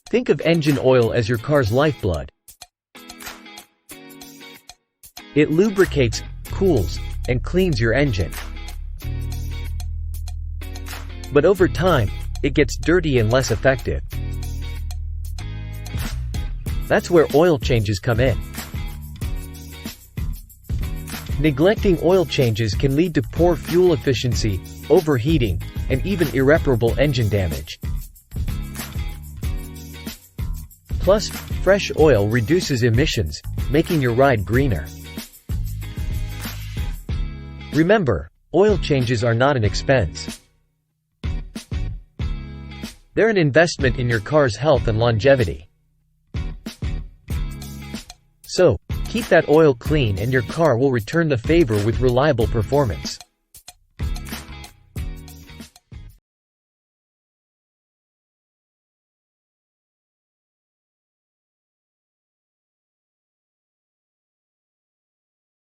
Think of engine oil as your car's lifeblood. It lubricates, cools, and cleans your engine. But over time, it gets dirty and less effective. That's where oil changes come in. Neglecting oil changes can lead to poor fuel efficiency, overheating, and even irreparable engine damage. Plus, fresh oil reduces emissions, making your ride greener. Remember, oil changes are not an expense. They're an investment in your car's health and longevity. So, keep that oil clean and your car will return the favor with reliable performance.